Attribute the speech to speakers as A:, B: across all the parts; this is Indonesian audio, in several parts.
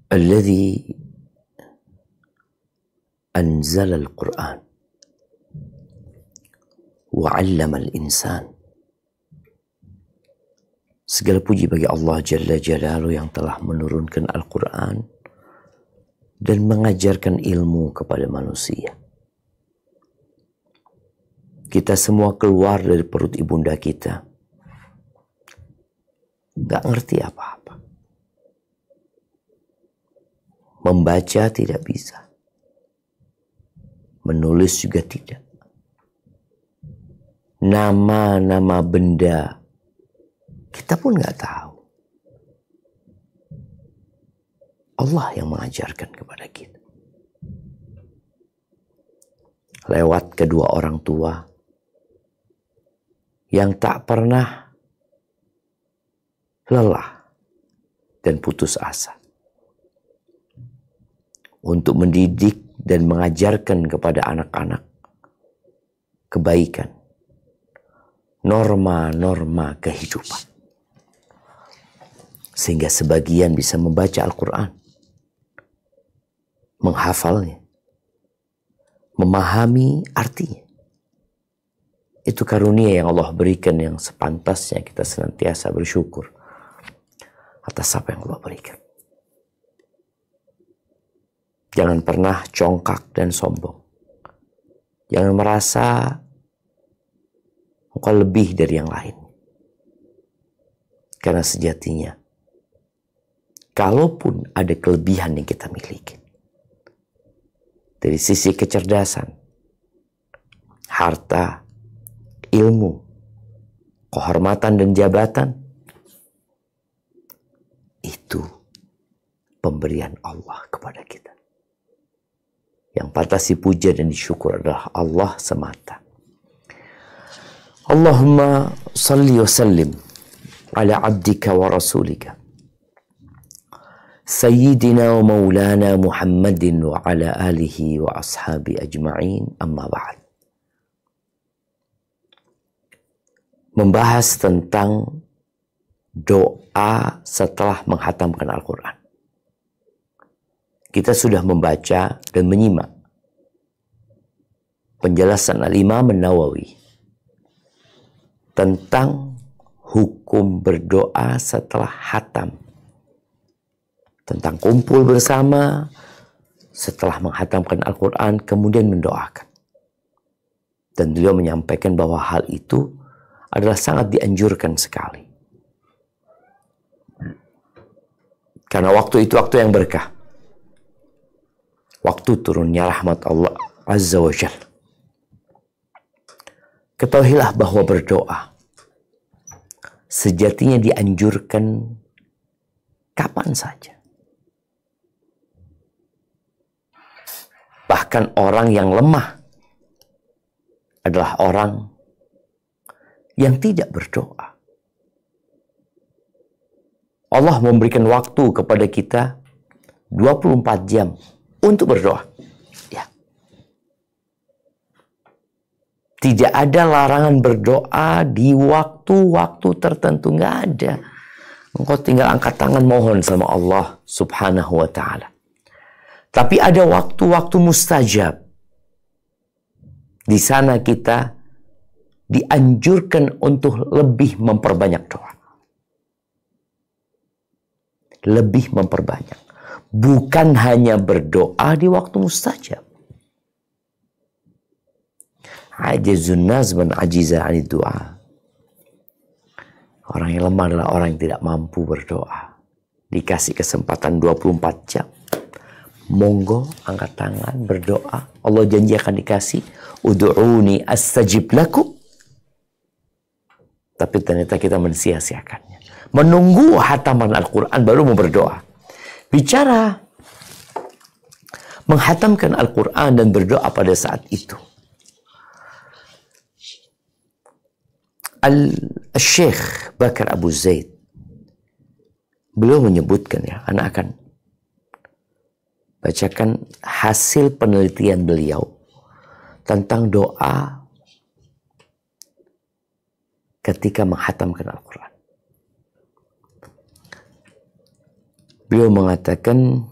A: Alladzi anzala al-Qur'an wa 'allama al-insan. Segala puji bagi Allah Jalla Jalaluhu yang telah menurunkan Al-Quran dan mengajarkan ilmu kepada manusia. Kita semua keluar dari perut ibunda kita, gak ngerti apa-apa. Membaca tidak bisa, menulis juga tidak. Nama-nama benda kita pun gak tahu. Allah yang mengajarkan kepada kita. Lewat kedua orang tua yang tak pernah lelah dan putus asa untuk mendidik dan mengajarkan kepada anak-anak kebaikan, norma-norma kehidupan. Sehingga sebagian bisa membaca Al-Quran, menghafalnya, memahami artinya. Itu karunia yang Allah berikan yang sepantasnya kita senantiasa bersyukur atas apa yang Allah berikan. Jangan pernah congkak dan sombong. Jangan merasa engkau lebih dari yang lain. Karena sejatinya, kalaupun ada kelebihan yang kita miliki, dari sisi kecerdasan, harta, ilmu, kehormatan dan jabatan, itu pemberian Allah kepada kita. Yang patut dipuja dan disyukur adalah Allah semata. Allahumma salli wa sallim ala abdika wa rasulika Sayyidina wa maulana Muhammadin wa ala alihi wa ashabi ajma'in, amma ba'd. Membahas tentang doa setelah menghatamkan Al-Quran. Kita sudah membaca dan menyimak penjelasan Al-Imam An-Nawawi tentang hukum berdoa setelah hatam. Tentang kumpul bersama setelah menghatamkan Al-Quran kemudian mendoakan. Dan beliau menyampaikan bahwa hal itu adalah sangat dianjurkan sekali. Karena waktu itu waktu yang berkah. Waktu turunnya rahmat Allah Azza wa Jalla. Ketahuilah bahwa berdoa sejatinya dianjurkan kapan saja. Bahkan orang yang lemah adalah orang yang tidak berdoa. Allah memberikan waktu kepada kita 24 jam untuk berdoa. Ya. Tidak ada larangan berdoa di waktu-waktu tertentu. Nggak ada. Engkau tinggal angkat tangan mohon sama Allah subhanahu wa ta'ala. Tapi ada waktu-waktu mustajab. Di sana kita dianjurkan untuk lebih memperbanyak doa. Lebih memperbanyak. Bukan hanya berdoa di waktu mustajab. Ajizun nas man ajiza 'anid du'a. Orang yang lemah adalah orang yang tidak mampu berdoa. Dikasih kesempatan 24 jam. Monggo angkat tangan berdoa. Allah janji akan dikasih. Ud'uni astajib lakum. Tapi ternyata kita mensia-siakannya. Menunggu hataman Al-Quran baru mau berdoa. Bicara menghatamkan Al-Quran dan berdoa pada saat itu. Al-Syekh Bakar Abu Zaid, beliau menyebutkan ya, anak akan bacakan hasil penelitian beliau tentang doa ketika menghatamkan Al-Quran. Beliau mengatakan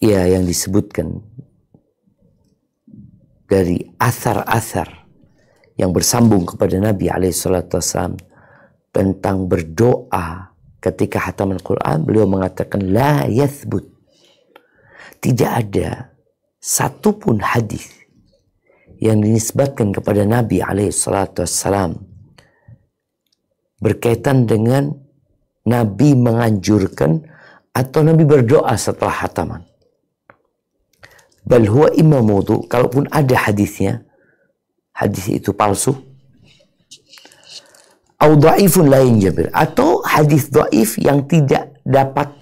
A: ya yang disebutkan dari athar-athar yang bersambung kepada Nabi SAW tentang berdoa ketika khataman Quran, beliau mengatakan la yathbut, tidak ada satupun hadis yang dinisbatkan kepada Nabi SAW berkaitan dengan Nabi menganjurkan atau Nabi berdoa setelah khataman. Bal huwa imma mawdu', kalaupun ada hadisnya, hadis itu palsu. Au dha'ifun la yanjabir, atau hadis dhaif yang tidak dapat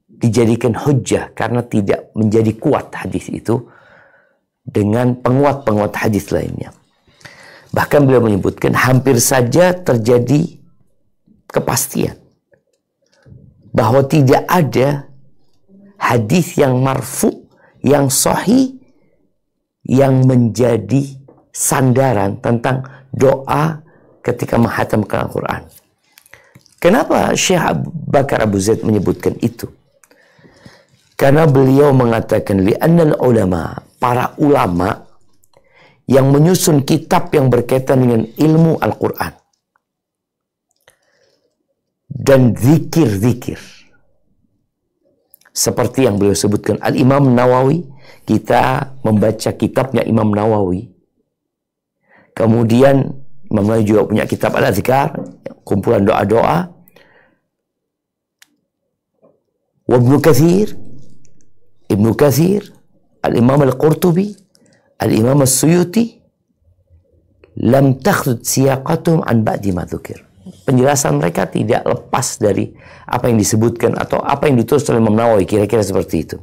A: dijadikan hujjah karena tidak menjadi kuat hadis itu dengan penguat-penguat hadis lainnya. Bahkan beliau menyebutkan hampir saja terjadi kepastian bahwa tidak ada hadis yang marfu, yang sahih, yang menjadi sandaran tentang doa ketika menghatamkan Al-Quran. Kenapa Syekh Abu Bakar Abu Zaid menyebutkan itu? Karena beliau mengatakan li'annal ulama, para ulama yang menyusun kitab yang berkaitan dengan ilmu Al-Quran dan zikir-zikir seperti yang beliau sebutkan Al-Imam Nawawi, kita membaca kitabnya Imam Nawawi. Kemudian Imam Nawawi juga punya kitab Al-Azkar, kumpulan doa-doa. Ibnu Katsir, Al-Imam Al-Qurtubi, Al-Imam As-Suyuti, lam takhud siyaqatum an ba'di ma dzukir. Penjelasan mereka tidak lepas dari apa yang disebutkan atau apa yang ditulis oleh Imam Nawawi, kira-kira seperti itu.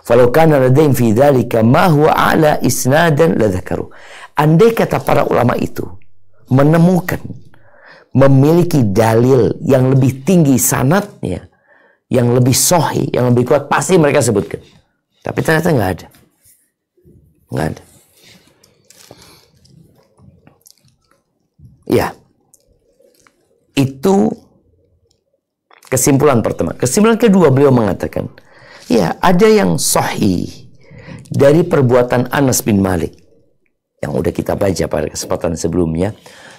A: Falau kana ladaihim fi dzalika ma huwa a'la isnadan la dzakaru. Andai kata para ulama itu menemukan, memiliki dalil yang lebih tinggi sanadnya, yang lebih sahih, yang lebih kuat, pasti mereka sebutkan. Tapi ternyata nggak ada. Nggak ada. Ya. Itu kesimpulan pertama. Kesimpulan kedua, beliau mengatakan, ya, ada yang sahih dari perbuatan Anas bin Malik yang udah kita baca pada kesempatan sebelumnya,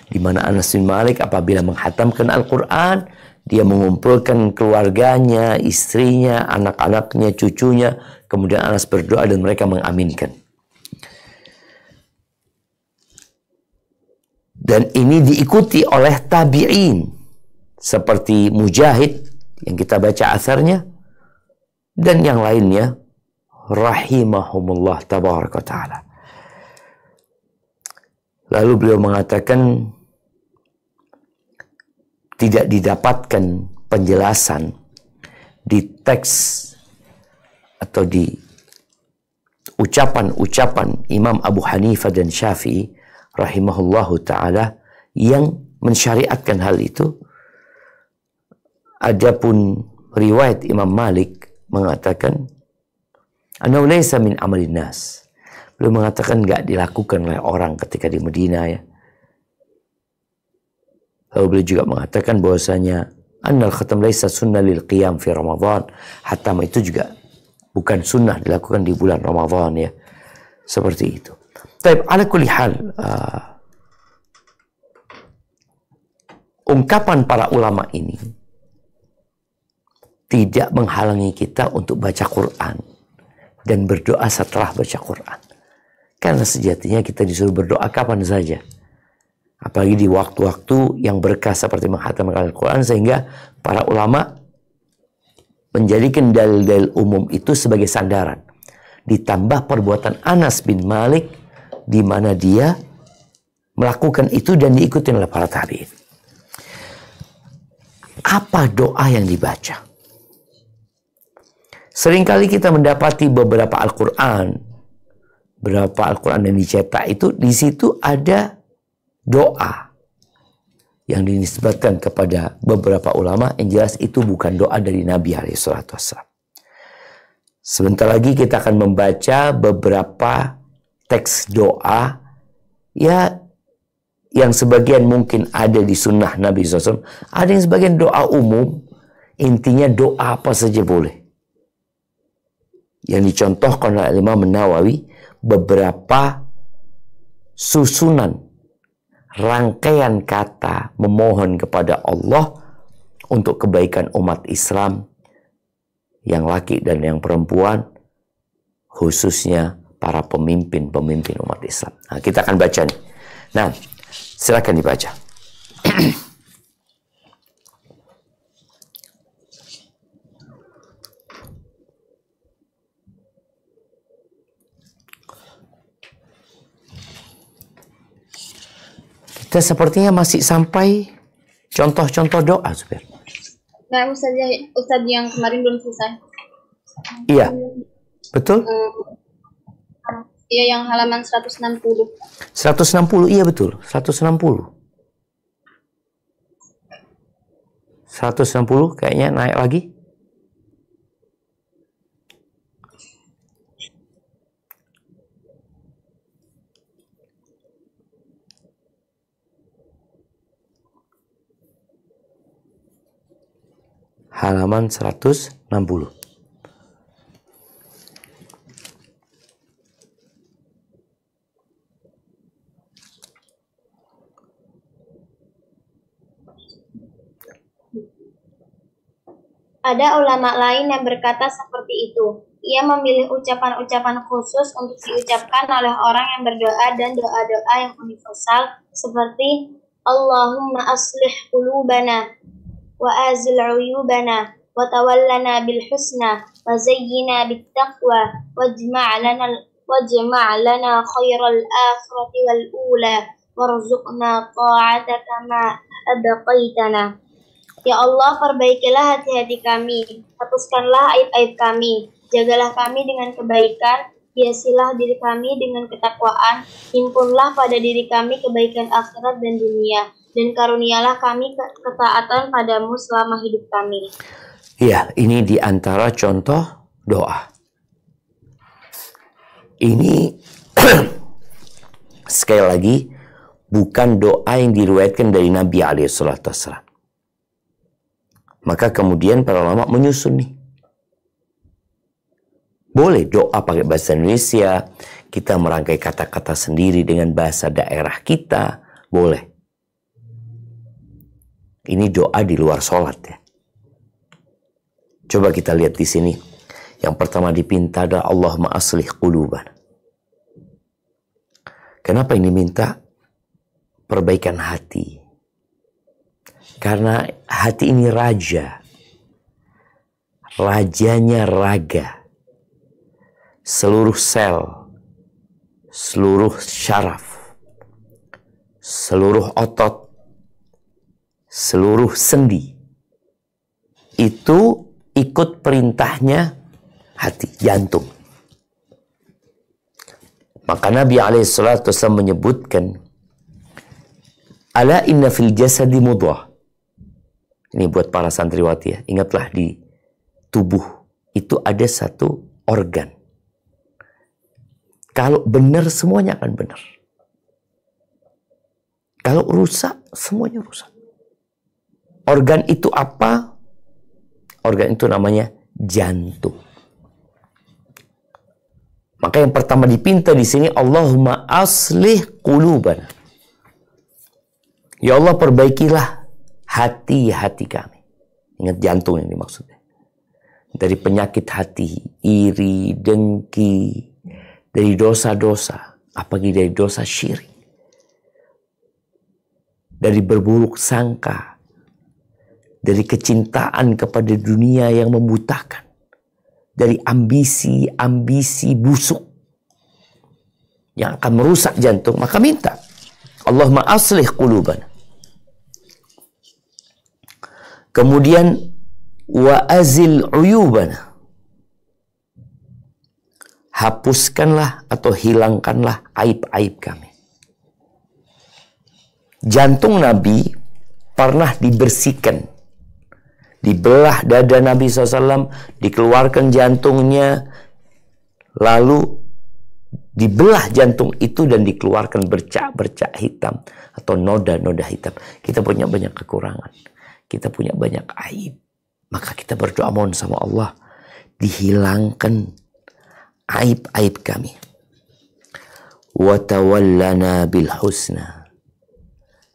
A: di mana Anas bin Malik apabila menghatamkan Al-Quran, dia mengumpulkan keluarganya, istrinya, anak-anaknya, cucunya, kemudian Anas berdoa dan mereka mengaminkan. Dan ini diikuti oleh tabi'in seperti Mujahid yang kita baca asarnya dan yang lainnya rahimahumullah tabaraka ta'ala. Lalu beliau mengatakan tidak didapatkan penjelasan di teks atau di ucapan-ucapan Imam Abu Hanifah dan Syafi'i rahimahullahu ta'ala yang mensyariatkan hal itu. Adapun riwayat Imam Malik mengatakan annahu laysa min amalin nas. Beliau mengatakan enggak dilakukan oleh orang ketika di Madinah, ya. Lalu beliau juga mengatakan bahwasanya annal khatam laysa sunnah lil qiyam fi Ramadan. Khatam itu juga bukan sunnah dilakukan di bulan Ramadan, ya. Seperti itu. Tapi ala kulli hal, ungkapan para ulama ini tidak menghalangi kita untuk baca Quran dan berdoa setelah baca Quran. Karena sejatinya kita disuruh berdoa kapan saja. Apalagi di waktu-waktu yang berkah seperti menghatamkan Al-Quran, sehingga para ulama menjadikan dalil-dalil umum itu sebagai sandaran. Ditambah perbuatan Anas bin Malik di mana dia melakukan itu dan diikuti oleh para tabi'in. Apa doa yang dibaca? Seringkali kita mendapati beberapa Al-Quran, beberapa Al-Quran yang dicetak itu, di situ ada doa yang dinisbatkan kepada beberapa ulama, yang jelas itu bukan doa dari Nabi SAW. Sebentar lagi kita akan membaca beberapa teks doa, ya, yang sebagian mungkin ada di sunnah Nabi SAW, ada yang sebagian doa umum, intinya doa apa saja boleh. yang dicontohkan oleh Imam Nawawi beberapa susunan rangkaian kata memohon kepada Allah untuk kebaikan umat Islam yang laki dan yang perempuan, khususnya para pemimpin-pemimpin umat Islam. Nah, kita akan baca nih. Nah, silakan dibaca. Kita sepertinya masih sampai contoh-contoh doa, Zubair.
B: Nah, Ustaz yang kemarin belum selesai.
A: Iya, betul?
B: Iya, yang halaman 160.
A: 160, iya betul. 160. 160 kayaknya naik lagi. Halaman 160.
B: Ada ulama lain yang berkata seperti itu. Ia memilih ucapan-ucapan khusus untuk diucapkan oleh orang yang berdoa dan doa-doa yang universal seperti Allahumma aslih qulubana wa azil uyubana wa tawallana bil husna wa zayyina bit taqwa wajma' lana khairal akhirati wal ula warzuqna ta'ataka ma abqaitana. Ya Allah, perbaikilah hati-hati kami, hapuskanlah aib-aib kami, jagalah kami dengan kebaikan, hiasilah diri kami dengan ketakwaan, himpunlah pada diri kami kebaikan akhirat dan dunia, dan karunialah kami ketaatan padamu selama hidup kami.
A: Ya, ini di antara contoh doa. Ini sekali lagi bukan doa yang diriwayatkan dari Nabi SAW. Maka kemudian para ulama menyusun nih. Boleh doa pakai bahasa Indonesia, kita merangkai kata-kata sendiri dengan bahasa daerah kita, boleh. Ini doa di luar sholat ya. Coba kita lihat di sini. Yang pertama dipinta adalah Allahumma aslih qulubana. Kenapa ini minta? Perbaikan hati. Karena hati ini raja. Rajanya raga. Seluruh sel, seluruh syaraf, seluruh otot, seluruh sendi. Itu ikut perintahnya hati, jantung. Maka Nabi SAW menyebutkan, Ala inna fil jasadi mudghah. Ini buat para santriwati ya. Ingatlah di tubuh itu ada satu organ. Kalau benar semuanya akan benar. Kalau rusak semuanya rusak. Organ itu apa? Organ itu namanya jantung. Maka yang pertama dipinta di sini Allahumma aslih qulubana. Ya Allah, perbaikilah hati-hati kami. Ingat jantung ini maksudnya. Dari penyakit hati, iri, dengki, dari dosa-dosa, apalagi dari dosa syirik. Dari berburuk sangka, dari kecintaan kepada dunia yang membutakan, dari ambisi-ambisi busuk yang akan merusak jantung, maka minta Allahumma aslih qulubana. Kemudian wa azil uyubana. Hapuskanlah atau hilangkanlah aib-aib kami. Jantung Nabi pernah dibersihkan. Dibelah dada Nabi SAW, dikeluarkan jantungnya, lalu dibelah jantung itu dan dikeluarkan bercak-bercak hitam atau noda-noda hitam. Kita punya banyak kekurangan. Kita punya banyak aib. Maka kita berdoa mohon sama Allah, dihilangkan aib-aib kami. Wa tawallana bil husna.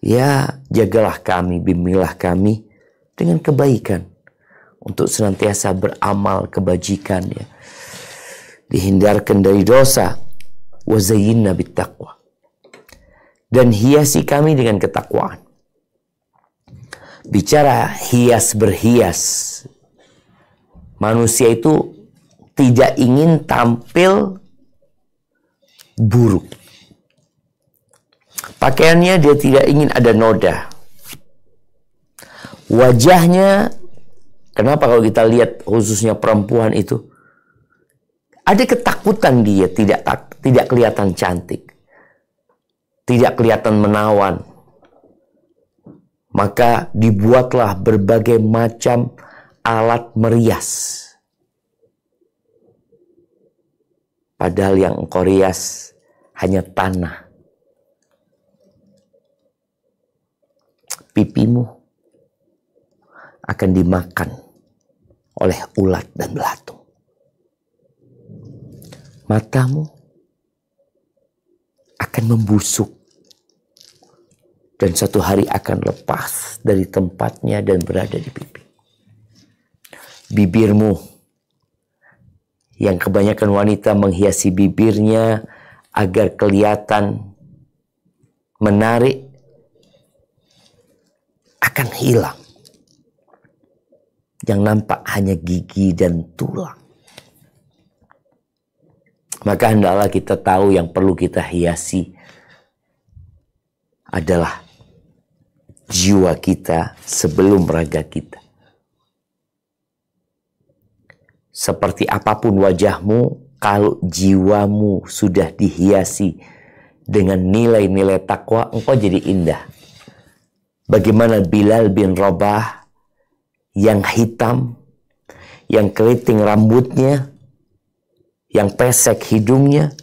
A: Ya, jagalah kami, bimbinglah kami dengan kebaikan, untuk senantiasa beramal kebajikan, ya. Dihindarkan dari dosa. Wa zayyinna bit taqwa. Dan hiasi kami dengan ketakwaan. Bicara hias berhias, manusia itu tidak ingin tampil buruk. Pakaiannya dia tidak ingin ada noda. Wajahnya, kenapa kalau kita lihat khususnya perempuan itu, ada ketakutan dia tidak kelihatan cantik, tidak kelihatan menawan. Maka dibuatlah berbagai macam alat merias. Padahal yang engkau rias hanya tanah. Pipimu akan dimakan oleh ulat dan belatung. Matamu akan membusuk. Dan satu hari akan lepas dari tempatnya dan berada di pipi. Bibirmu, yang kebanyakan wanita menghiasi bibirnya agar kelihatan menarik, akan hilang. Yang nampak hanya gigi dan tulang. Maka hendaklah kita tahu yang perlu kita hiasi adalah jiwa kita sebelum raga kita. Seperti apapun wajahmu, kalau jiwamu sudah dihiasi dengan nilai-nilai takwa, engkau jadi indah. Bagaimana Bilal bin Rabah yang hitam, yang keriting rambutnya, yang pesek hidungnya,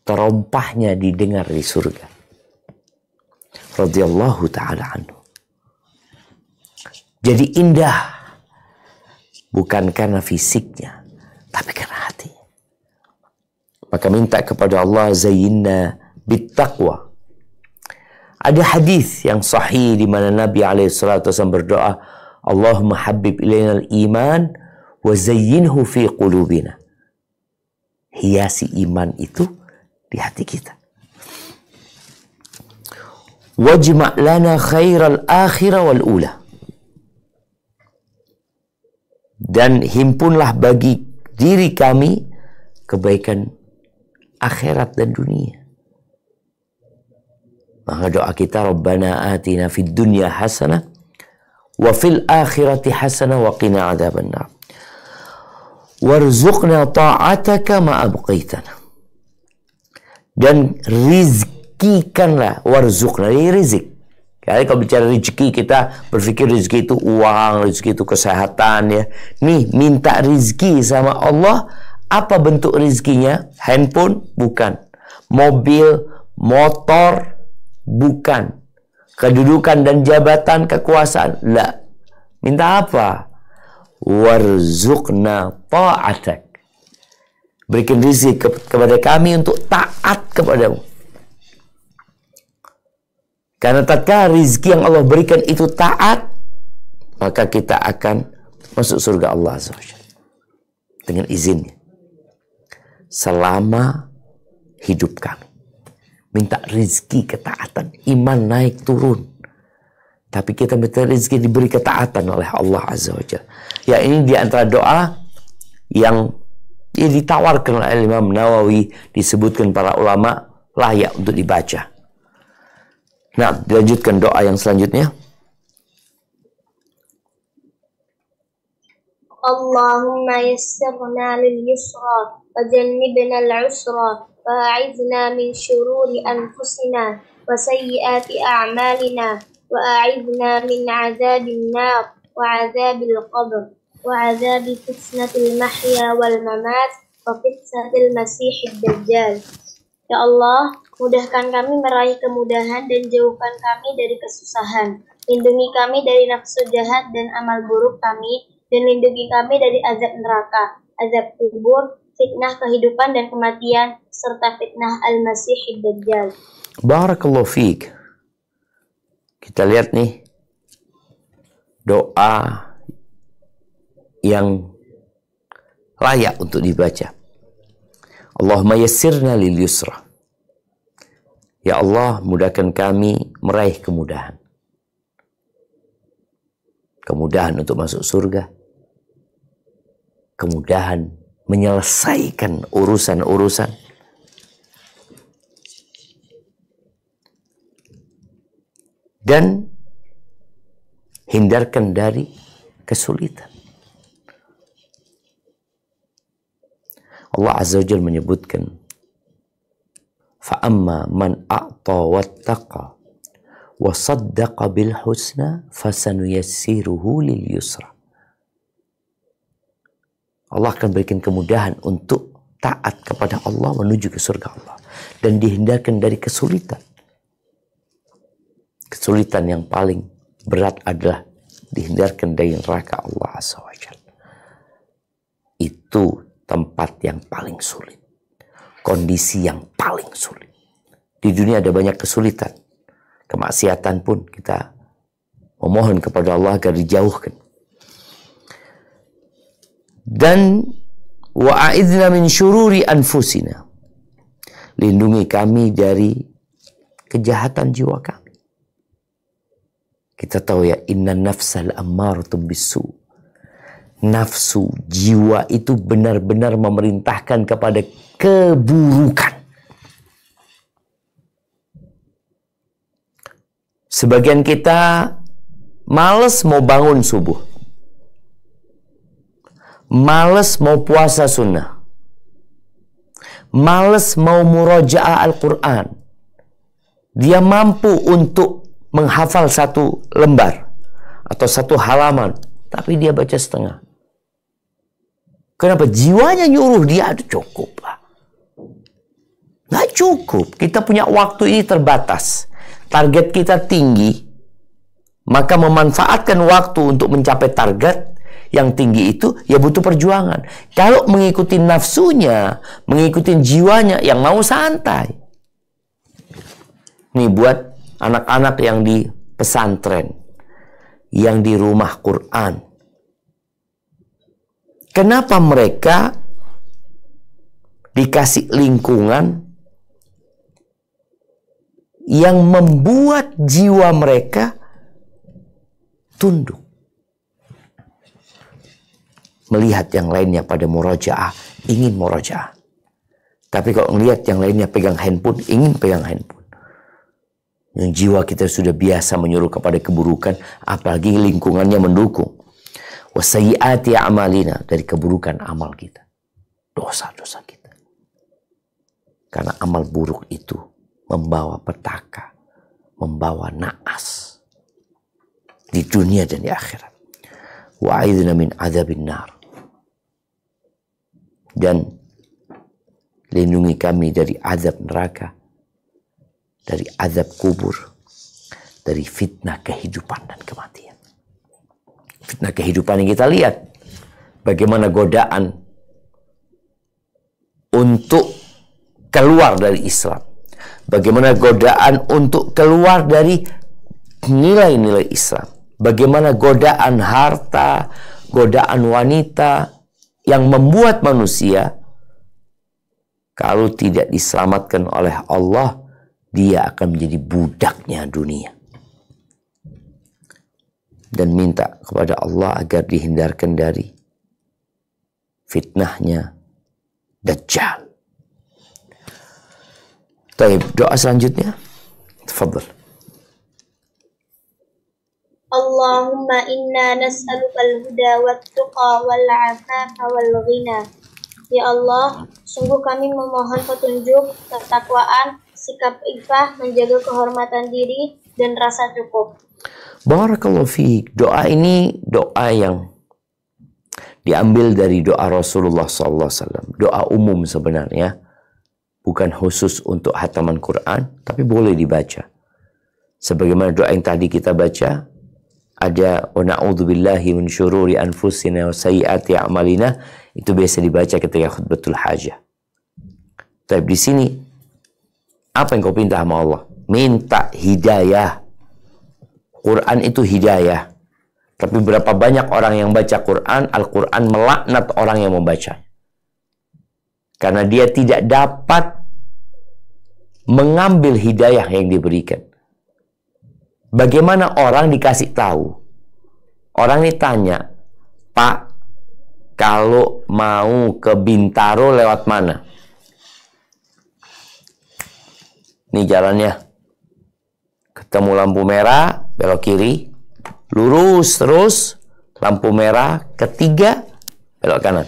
A: terompahnya didengar di surga. Radhiyallahu ta'ala anhu. Jadi indah. Bukan karena fisiknya, tapi karena hati. Maka minta kepada Allah, zayyinna bit taqwa. Ada hadis yang sahih di mana Nabi SAW berdoa, Allahumma habib ilaina al-iman wa zayyinhu fi qulubina. Hiasi iman itu di hati kita. Wajma' lana khairal akhirah wal ula. Dan himpunlah bagi diri kami kebaikan akhirat dan dunia. Maka doa kita, Rabbana atina fid dunya hasanah wa fil akhirati hasanah wa qina adzabannar. Warzuqna ta'ataka ma abqaitana. Dan rizkikanlah, warzuqna, ini rizki. Jadi kalau bicara rezeki, kita berpikir rezeki itu uang, rezeki itu kesehatan, ya. Nih, minta rezeki sama Allah. Apa bentuk rezekinya? Handphone? Bukan. Mobil, motor? Bukan. Kedudukan dan jabatan, kekuasaan? La. Minta apa? Warzuqna ta'atak. Berikan rezeki kepada kami untuk taat kepadamu. Karena tatkala rizki yang Allah berikan itu taat, maka kita akan masuk surga Allah Azza wa Jalla dengan izinnya. Selama hidup kami. Minta rizki ketaatan. Iman naik turun. Tapi kita minta rizki diberi ketaatan oleh Allah Azza wa Jalla. Ya, ini di antara doa yang ditawarkan oleh Imam Nawawi, disebutkan para ulama, layak untuk dibaca. Nah, dilanjutkan doa yang selanjutnya.
B: Allahumma yassirna lil yusra wa jannibna al usra wa a'idna min syururi anfusina wa sayyiati a'malina wa a'idna min azabin nar wa azabil qabr wa azabi fitnatil mahya wal mamat wa fitnatil masihid dajjal. Ya Allah, mudahkan kami meraih kemudahan dan jauhkan kami dari kesusahan. Lindungi kami dari nafsu jahat dan amal buruk kami, dan lindungi kami dari azab neraka. azab kubur, fitnah kehidupan dan kematian, serta fitnah Al-Masih Ad-Dajjal.
A: Barakallahu fiik. Kita lihat nih doa yang layak untuk dibaca. Allahumma yassirna lil yusra. Ya Allah, mudahkan kami meraih kemudahan. Kemudahan untuk masuk surga. Kemudahan menyelesaikan urusan-urusan. Dan hindarkan dari kesulitan. Allah Azza wa Jalla menyebutkan, فَأَمَّا مَنْ أَعْطَى وَاتَّقَى وَصَدَّقَ بِالْحُسْنَى فَسَنُيَسِّرُهُ لِلْيُسْرَى. Allah akan berikan kemudahan untuk taat kepada Allah menuju ke surga Allah. Dan dihindarkan dari kesulitan. Kesulitan yang paling berat adalah dihindarkan dari neraka Allah Azza wa Jalla. Itu tempat yang paling sulit. Kondisi yang paling sulit. Di dunia ada banyak kesulitan. Kemaksiatan pun kita memohon kepada Allah agar dijauhkan. Dan wa'idna min syururi anfusina. Lindungi kami dari kejahatan jiwa kami. Kita tahu ya, inna nafsal ammaratun bisu. Nafsu, jiwa itu benar-benar memerintahkan kepada keburukan. Sebagian kita males mau bangun subuh. Males mau puasa sunnah. Males mau murojaah Al-Quran. Dia mampu untuk menghafal satu lembar atau satu halaman, tapi dia baca setengah. Kenapa? Jiwanya nyuruh dia, aduh cukup lah. Nggak cukup. Kita punya waktu ini terbatas. Target kita tinggi. Maka memanfaatkan waktu untuk mencapai target yang tinggi itu ya butuh perjuangan. Kalau mengikuti nafsunya, mengikuti jiwanya yang mau santai. Nih buat anak-anak yang di pesantren, yang di rumah Quran. Kenapa mereka dikasih lingkungan yang membuat jiwa mereka tunduk? Melihat yang lainnya pada murojaah, ingin murojaah. Tapi kalau melihat yang lainnya pegang handphone, ingin pegang handphone. Yang jiwa kita sudah biasa menyuruh kepada keburukan, apalagi lingkungannya mendukung. Wasayyiati a'malina, dari keburukan amal kita. Dosa-dosa kita. Karena amal buruk itu membawa petaka, membawa naas di dunia dan di akhirat. Wa'idna min azabin nar. Dan lindungi kami dari azab neraka, dari azab kubur, dari fitnah kehidupan dan kematian. Fitnah kehidupan yang kita lihat, bagaimana godaan untuk keluar dari Islam, bagaimana godaan untuk keluar dari nilai-nilai Islam, bagaimana godaan harta, godaan wanita yang membuat manusia kalau tidak diselamatkan oleh Allah, dia akan menjadi budaknya dunia. Dan minta kepada Allah agar dihindarkan dari fitnahnya Dajjal. Baik, doa selanjutnya. Tafadhal.
B: Allahumma inna nas'aluka al-huda wat-tuqa wal-'afafa wal-ghina. Ya Allah, sungguh kami memohon petunjuk, ketakwaan, sikap ifah, menjaga kehormatan diri, dan rasa cukup.
A: Barakallahu fiik. Doa ini doa yang diambil dari doa Rasulullah SAW. Doa umum sebenarnya. Bukan khusus untuk hataman Quran, tapi boleh dibaca. Sebagaimana doa yang tadi kita baca, ada wa na'udzubillahi min syururi anfusina wa sayyiati a'malina. Itu biasa dibaca ketika khutbatul hajah. Tapi di sini, apa yang kau minta sama Allah? Minta hidayah. Quran itu hidayah. Tapi berapa banyak orang yang baca Quran, Al-Quran melaknat orang yang membaca. Karena dia tidak dapat mengambil hidayah yang diberikan. Bagaimana orang dikasih tahu? Orang ini tanya, Pak, kalau mau ke Bintaro lewat mana? Ini jalannya. Ketemu lampu merah, belok kiri. Lurus terus, lampu merah, ketiga, belok kanan.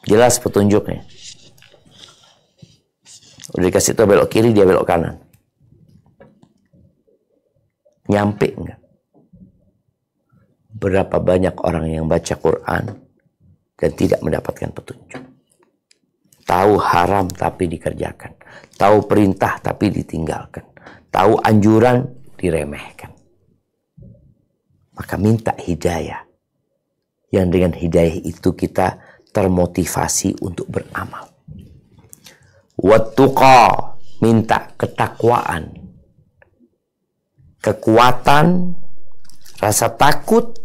A: Jelas petunjuknya. Udah dikasih tahu belok kiri, dia belok kanan. Nyampe enggak? Berapa banyak orang yang baca Quran dan tidak mendapatkan petunjuk. Tahu haram tapi dikerjakan. Tahu perintah tapi ditinggalkan. Tahu anjuran diremehkan. Maka minta hidayah. Yang dengan hidayah itu kita termotivasi untuk beramal. Wattuqa, minta ketakwaan. Kekuatan, rasa takut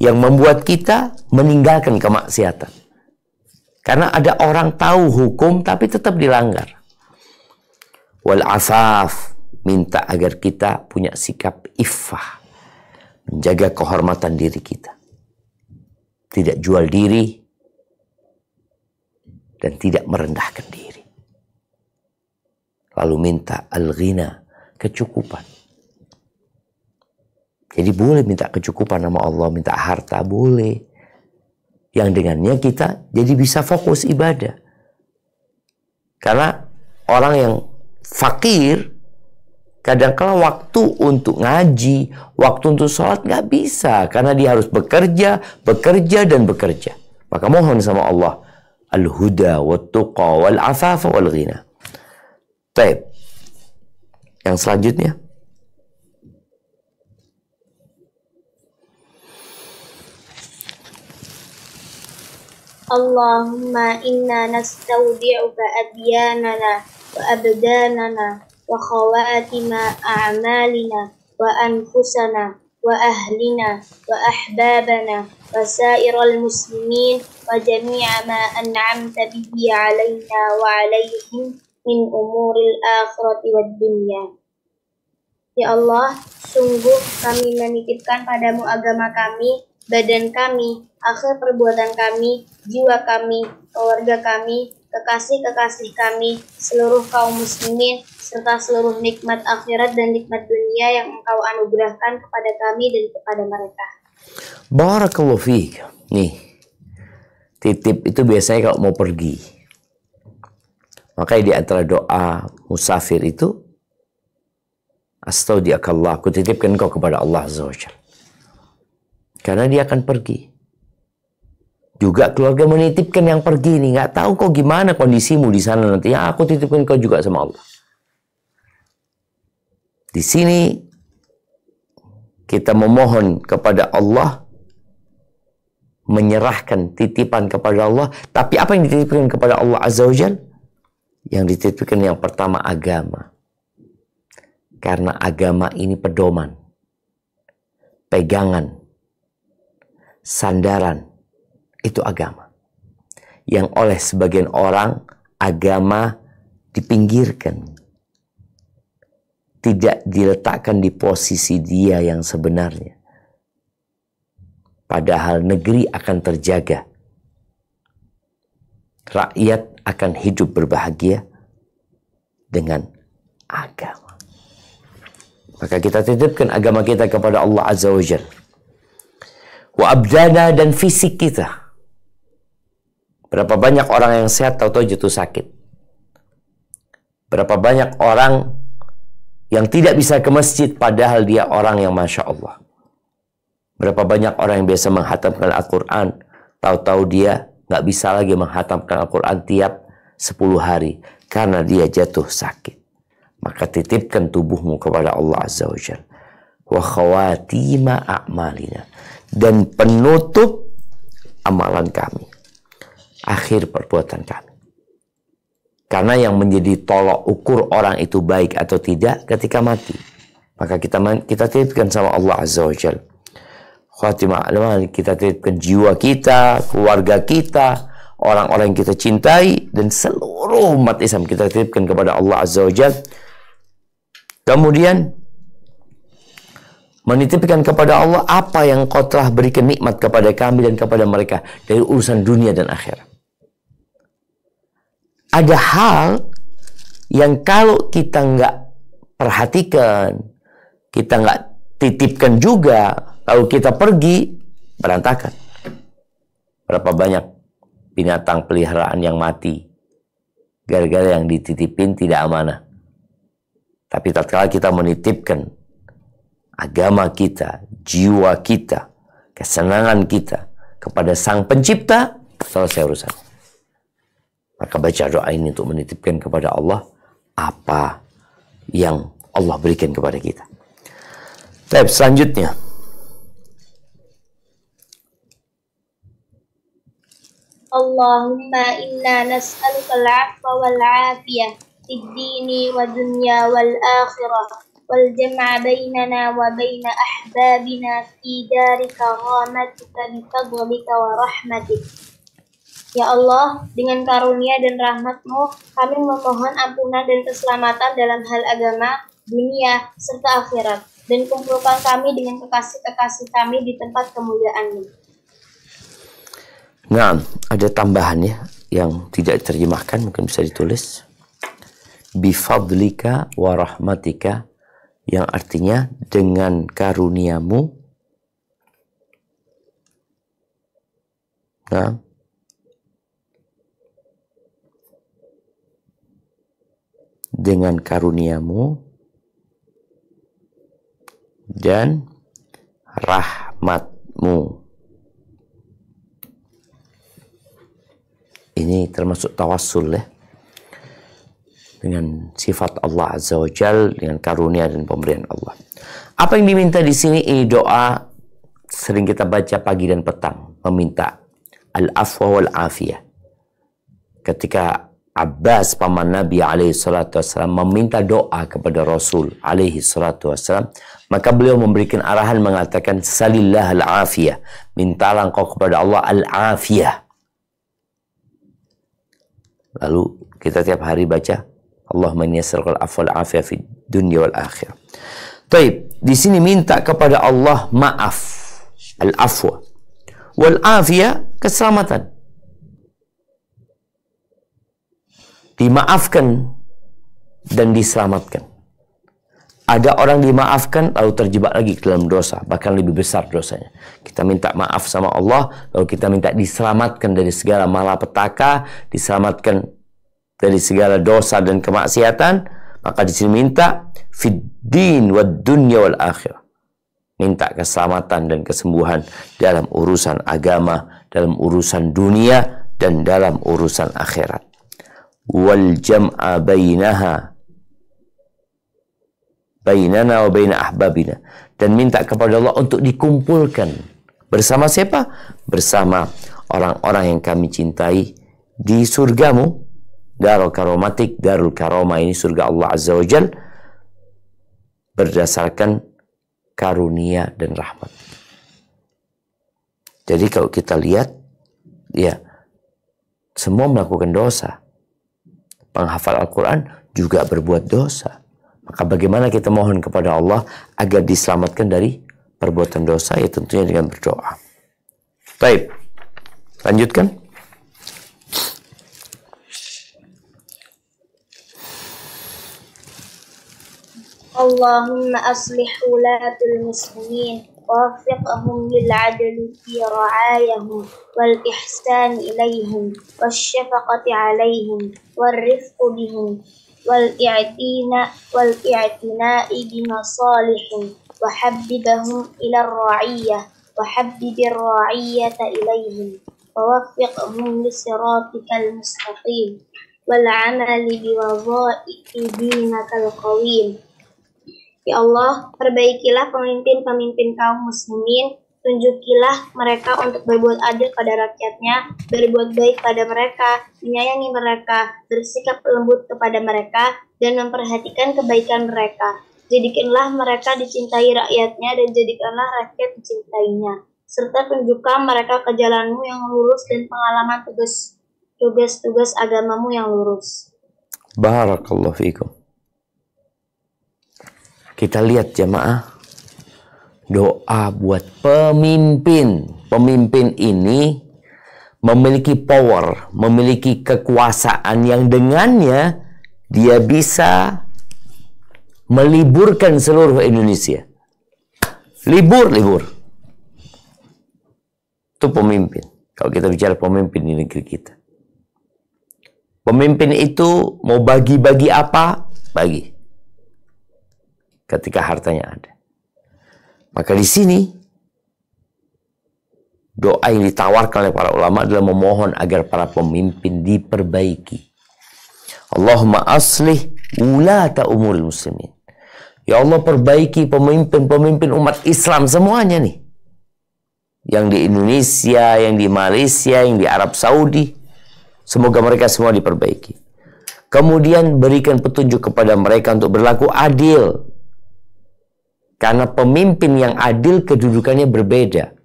A: yang membuat kita meninggalkan kemaksiatan. Karena ada orang tahu hukum tapi tetap dilanggar. Wal afaf, minta agar kita punya sikap iffah. Menjaga kehormatan diri kita. Tidak jual diri dan tidak merendahkan diri. Lalu minta al-ghina, kecukupan. Jadi boleh minta kecukupan sama Allah, minta harta boleh. Yang dengannya kita jadi bisa fokus ibadah. Karena orang yang fakir, kadang-kala waktu untuk ngaji, waktu untuk sholat nggak bisa. Karena dia harus bekerja, dan bekerja. Maka mohon sama Allah, al-huda, wat-tuqa, wal-afafa, wal-ghina. Baik. Yang selanjutnya.
B: Allahumma inna nastaudi'uka adyanana wa abdanana wa khawatima a'malina wa anfusana wa ahlina wa ahbabana wa sa'iral muslimin wa jami'a ma an'amta bihi alaina wa alaihim min umuril akhirati wad dunya. Ya Allah, sungguh kami menitipkan padamu agama kami, badan kami, akhir perbuatan kami, jiwa kami, keluarga kami, kekasih-kekasih kami, seluruh kaum muslimin, serta seluruh nikmat akhirat dan nikmat dunia yang Engkau anugerahkan kepada kami dan kepada mereka.
A: Barakallahu fiik. Nih, titip itu biasanya kalau mau pergi. Makanya di antara doa musafir itu, astaudiakallah, aku titipkan kau kepada Allah Azza wa Jalla. Karena dia akan pergi. Juga keluarga menitipkan yang pergi ini. Nggak tahu kau gimana kondisimu di sana nanti. Ya, aku titipkan kau juga sama Allah. Di sini kita memohon kepada Allah, menyerahkan titipan kepada Allah. Tapi apa yang dititipkan kepada Allah Azza wa Jalla? Yang dititipkan yang pertama agama. Karena agama ini pedoman, pegangan, sandaran. Itu agama. Yang oleh sebagian orang, agama dipinggirkan. Tidak diletakkan di posisi dia yang sebenarnya. Padahal negeri akan terjaga. Rakyat akan hidup berbahagia dengan agama. Maka kita titipkan agama kita kepada Allah Azza wa Jalla. Wa abdana, dan fisik kita. Berapa banyak orang yang sehat tahu-tahu jatuh sakit. Berapa banyak orang yang tidak bisa ke masjid padahal dia orang yang Masya Allah. Berapa banyak orang yang biasa menghatamkan Al-Quran, tahu-tahu dia nggak bisa lagi menghatamkan Al-Quran tiap 10 hari karena dia jatuh sakit. Maka titipkan tubuhmu kepada Allah Azza wa Jalla. Wa khawatima a'malina, dan penutup amalan kami, akhir perbuatan kami. Karena yang menjadi tolok ukur orang itu baik atau tidak ketika mati, maka kita titipkan sama Allah Azza wa Jalla. Khatimah kita titipkan jiwa kita, keluarga kita, orang-orang yang kita cintai, dan seluruh umat Islam kita titipkan kepada Allah Azza wa Jalla. Kemudian menitipkan kepada Allah apa yang Kau telah berikan nikmat kepada kami dan kepada mereka dari urusan dunia dan akhirat. Ada hal yang kalau kita nggak perhatikan, kita nggak titipkan juga, lalu kita pergi, berantakan. Berapa banyak binatang peliharaan yang mati gara-gara yang dititipin tidak amanah. Tapi tatkala kita menitipkan agama kita, jiwa kita, kesenangan kita kepada Sang Pencipta, selesai urusan. Maka baca doa ini untuk menitipkan kepada Allah apa yang Allah berikan kepada kita. Baik, selanjutnya.
B: Allahumma inna nas'aluka al-'afwa wal-'afiyah fid dini wa dunya wal akhirah wal jam'a bainana wa bain ahbabina fi dari karamatika bi fadlika wa rahmatik. Ya Allah, dengan karunia dan rahmat-Mu, kami memohon ampunan dan keselamatan dalam hal agama, dunia, serta akhirat. Dan kumpulkan kami dengan kekasih-kekasih kami di tempat kemuliaan-Mu.
A: Nah, ada tambahannya yang tidak diterjemahkan, mungkin bisa ditulis. Bifadlika wa rahmatika, yang artinya dengan karuniamu. Nah, dengan karuniamu dan rahmatmu. Ini termasuk tawassul ya, dengan sifat Allah Azza wa Jal, dengan karunia dan pemberian Allah. Apa yang diminta di sini? Ini doa sering kita baca pagi dan petang, meminta al-afwa wal afiyah. Ketika Abbas paman Nabi alaihi salatu wassalam meminta doa kepada Rasul alaihi salatu wassalam, maka beliau memberikan arahan mengatakan salillah al-afiyah, mintalah engkau kepada Allah al-afiyah. Lalu kita tiap hari baca Allahumma inni as'aluka al-afwa wal afiyah fid dunya wal akhirah. Baik, di sini minta kepada Allah maaf, al-afwa wal afiyah, keselamatan. Dimaafkan dan diselamatkan. Ada orang dimaafkan lalu terjebak lagi ke dalam dosa, bahkan lebih besar dosanya. Kita minta maaf sama Allah, lalu kita minta diselamatkan dari segala malapetaka, diselamatkan dari segala dosa dan kemaksiatan. Maka di sini minta fid din wad dunya wal akhirah. Minta keselamatan dan kesembuhan dalam urusan agama, dalam urusan dunia, dan dalam urusan akhirat. Wal jam'a bainana wa baina ahbabina, dan minta kepada Allah untuk dikumpulkan bersama siapa? Bersama orang-orang yang kami cintai di surgamu, Darul Karomatik. Darul Karomah ini surga Allah Azza wa Jal, berdasarkan karunia dan rahmat. Jadi kalau kita lihat, ya, semua melakukan dosa. Penghafal Al-Quran juga berbuat dosa. Maka bagaimana kita mohon kepada Allah agar diselamatkan dari perbuatan dosa? Ya tentunya dengan berdoa. Baik, lanjutkan.
B: Allahumma aslih ulatul muslimin ووفقهم للعدل في رعايهم والإحسان إليهم والشفقة عليهم والرفق بهم والاعتناء بمصالحهم وحببهم إلى الرعية وحبب الرعية إليهم ووفقهم لصراطك المستقيم والعمل بوظائف دينك القويم. Ya Allah, perbaikilah pemimpin-pemimpin kaum muslimin, Tunjukilah mereka untuk berbuat adil pada rakyatnya, berbuat baik pada mereka, menyayangi mereka, bersikap lembut kepada mereka, dan memperhatikan kebaikan mereka. Jadikanlah mereka dicintai rakyatnya dan jadikanlah rakyat dicintainya. Serta tunjukkan mereka ke jalanmu yang lurus dan pengalaman tugas-tugas agamamu yang lurus.
A: Barakallahu fikum. Kita lihat jamaah, doa buat pemimpin. Pemimpin ini memiliki power, memiliki kekuasaan yang dengannya dia bisa meliburkan seluruh Indonesia. Libur. Itu pemimpin. Kalau kita bicara pemimpin di negeri kita. Pemimpin itu mau bagi-bagi apa? Bagi. Ketika hartanya ada. Maka di sini doa yang ditawarkan oleh para ulama adalah memohon agar para pemimpin diperbaiki. Allahumma aslih ulata umul muslimin. Ya Allah, perbaiki pemimpin-pemimpin umat Islam semuanya nih. Yang di Indonesia, yang di Malaysia, yang di Arab Saudi. Semoga mereka semua diperbaiki. Kemudian berikan petunjuk kepada mereka untuk berlaku adil. Karena pemimpin yang adil kedudukannya berbeda.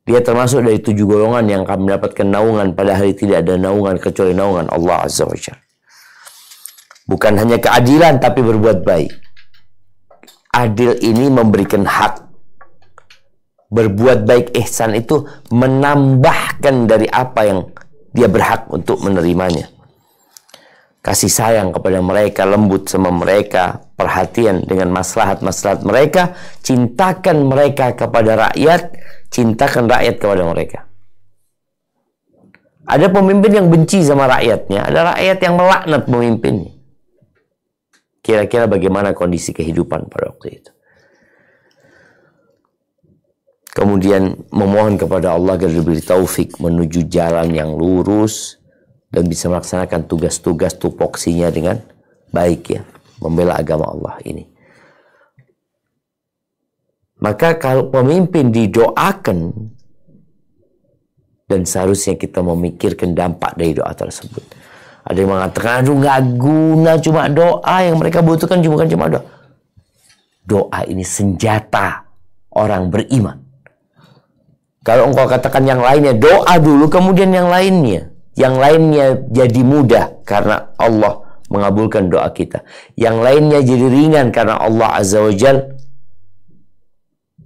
A: Dia termasuk dari 7 golongan yang akan mendapatkan naungan pada hari tidak ada naungan kecuali naungan Allah Azza wa Jalla. Bukan hanya keadilan tapi berbuat baik. Adil ini memberikan hak. Berbuat baik ihsan itu menambahkan dari apa yang dia berhak untuk menerimanya. Kasih sayang kepada mereka, lembut sama mereka, perhatian dengan maslahat-maslahat mereka, cintakan mereka kepada rakyat, cintakan rakyat kepada mereka. Ada pemimpin yang benci sama rakyatnya, ada rakyat yang melaknat pemimpinnya. Kira-kira bagaimana kondisi kehidupan pada waktu itu? Kemudian memohon kepada Allah agar diberi taufik menuju jalan yang lurus dan bisa melaksanakan tugas-tugas tupoksinya dengan baik ya, membela agama Allah ini. Maka kalau pemimpin didoakan, dan seharusnya kita memikirkan dampak dari doa tersebut. Ada yang mengatakan, aduh nggak guna cuma doa, yang mereka butuhkan bukan cuma doa. Doa ini senjata orang beriman. Kalau engkau katakan yang lainnya, doa dulu kemudian yang lainnya. Yang lainnya jadi mudah karena Allah mengabulkan doa kita. Yang lainnya jadi ringan karena Allah Azza wa Jal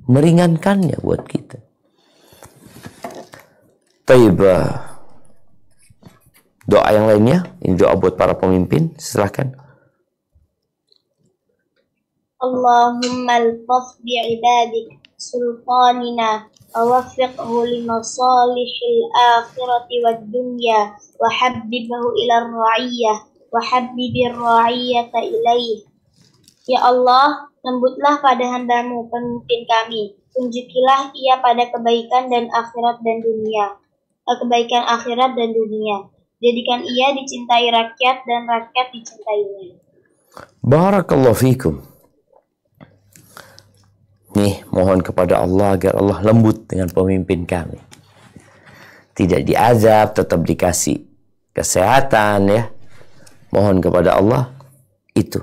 A: meringankannya buat kita. Taibah. Doa yang lainnya, ini doa buat para pemimpin, silahkan.
B: Allahumma al-faf bi'ibadik sultanina ووفقه لمصالح الآخرة والدنيا وحببه إلى الرعية وحبب الرعية إليه. Ya Allah, lembutlah pada hamba-Mu pemimpin kami. Tunjukilah ia pada kebaikan dan akhirat dan dunia. Kebaikan akhirat dan dunia. Jadikan ia dicintai rakyat dan rakyat dicintainya.
A: Barakallahu fikum. Nih, mohon kepada Allah agar Allah lembut dengan pemimpin kami. Tidak diazab, tetap dikasih kesehatan ya. Mohon kepada Allah itu.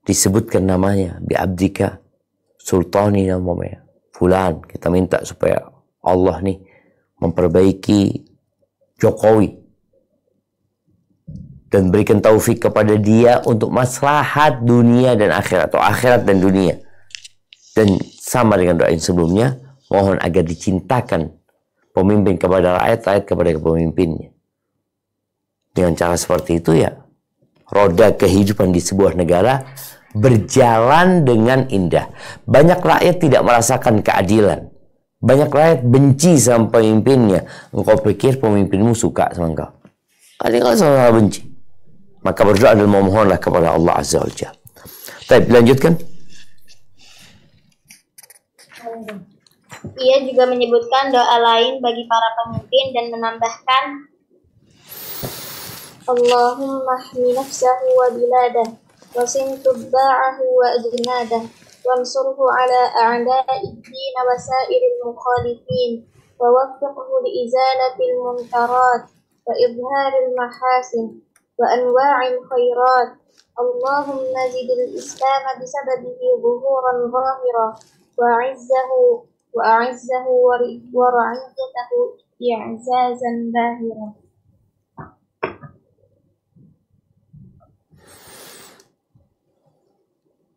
A: Disebutkan namanya, bi'abdika sultani namanya. Fulan, kita minta supaya Allah nih memperbaiki Jokowi. Dan berikan taufik kepada dia untuk maslahat dunia dan akhirat, atau akhirat dan dunia. Dan sama dengan doa yang sebelumnya, mohon agar dicintakan pemimpin kepada rakyat, rakyat kepada pemimpinnya. Dengan cara seperti itu ya, roda kehidupan di sebuah negara berjalan dengan indah. Banyak rakyat tidak merasakan keadilan. Banyak rakyat benci sama pemimpinnya. Engkau pikir pemimpinmu suka sama engkau? Kadang-kadang sama benci. Maka berdoa dan memohonlah kepada Allah Azza wa Jalla. Baik, lanjutkan.
B: Ia juga menyebutkan doa lain bagi para pemimpin dan menambahkan, Allahumma hmi nafsahu wa biladah wa sim tubba'ahu wa ajnadah وانصره على أعداء الدين وسائر المخالفين ووفقه لإزالة المنكرات وإظهار المحاسن وأنواع الخيرات. اللهم زد الإسلام بسببه ظهورا ظاهرا وأعزه ورعيته إعزازا باهرا.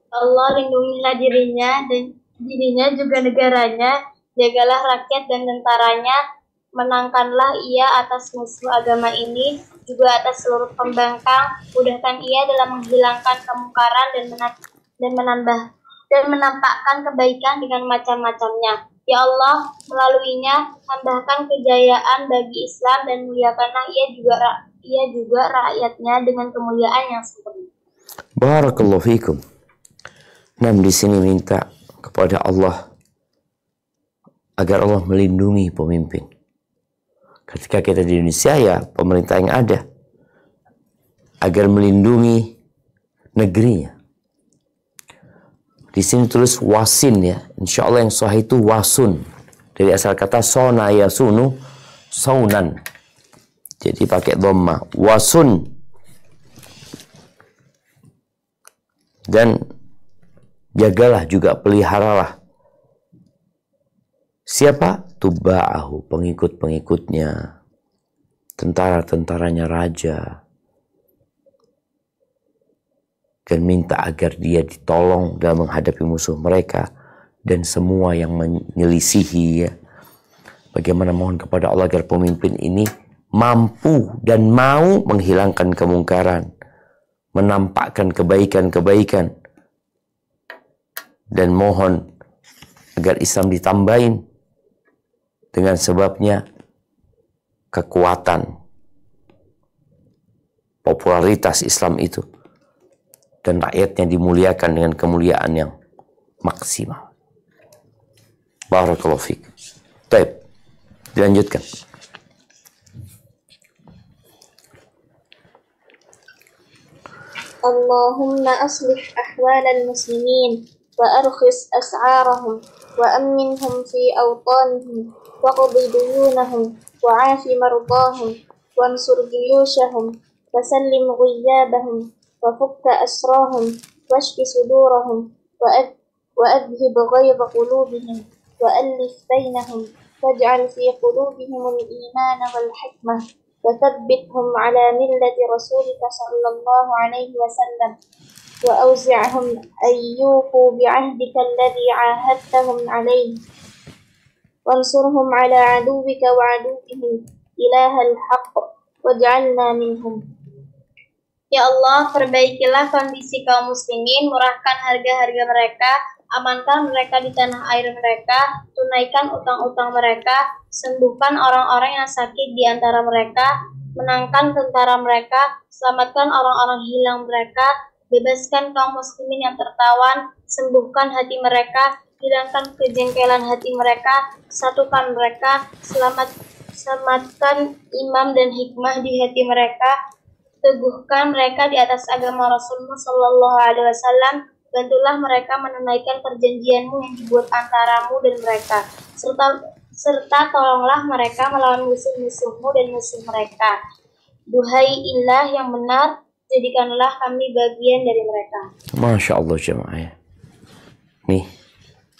B: Allah, lindungilah dirinya juga negaranya, jagalah rakyat dan tentaranya, menangkanlah ia atas musuh agama ini, juga atas seluruh pembangkang, mudahkan ia dalam menghilangkan kemungkaran dan menampakkan kebaikan dengan macam-macamnya. Ya Allah, melaluinya tambahkan kejayaan bagi Islam dan muliakanlah ia juga rakyatnya dengan kemuliaan yang sempurna.
A: Barakallahu fikum. Nah, di sini minta kepada Allah agar Allah melindungi pemimpin. Ketika kita di Indonesia, ya pemerintah yang ada, agar melindungi negerinya. Di sini tulis wasin, ya. Insya Allah yang sahih itu wasun. Dari asal kata sona yasunu saunan. Jadi pakai dhamma. Wasun. Dan jagalah juga, peliharalah. Siapa? Tubba'ahu, pengikut-pengikutnya, tentara-tentaranya raja. Dan minta agar dia ditolong dalam menghadapi musuh mereka dan semua yang menyelisihi, ya. Bagaimana mohon kepada Allah agar pemimpin ini mampu dan mau menghilangkan kemungkaran, menampakkan kebaikan-kebaikan, dan mohon agar Islam ditambahin dengan sebabnya kekuatan popularitas Islam itu, dan rakyatnya dimuliakan dengan kemuliaan yang maksimal. Barakallahu fiik. Baik, dilanjutkan.
B: Allahumma aslih ahwal al-muslimin وأرخص أسعارهم وأمنهم في أوطانهم وقض ديونهم وعاف مرضاهم وانصر جيوشهم وسلم غيابهم وفك أسراهم واشف صدورهم وأذهب غيظ قلوبهم وألف بينهم واجعل في قلوبهم الإيمان والحكمة وثبتهم على ملة رسولك صلى الله عليه وسلم وأوزعهم أن يوفوا بعهدك الذي عاهدتهم عليه وانصرهم على عدوك وعدوهم إله الحق واجعلنا منهم. Ya Allah, perbaikilah kondisi kaum muslimin, murahkan harga-harga mereka, amankan mereka di tanah air mereka, tunaikan utang-utang mereka, sembuhkan orang-orang yang sakit di antara mereka, menangkan tentara mereka, selamatkan orang-orang hilang mereka, bebaskan kaum muslimin yang tertawan, sembuhkan hati mereka, hilangkan kejengkelan hati mereka, satukan mereka, selamatkan imam dan hikmah di hati mereka, teguhkan mereka di atas agama Rasulullah Sallallahu Alaihi Wasallam, bantulah mereka menunaikan perjanjianmu yang dibuat antaramu dan mereka, serta tolonglah mereka melawan musuh-musuhmu dan musuh mereka. Duhai ilah yang benar, jadikanlah kami bagian dari mereka.
A: Masya Allah jemaah. Nih,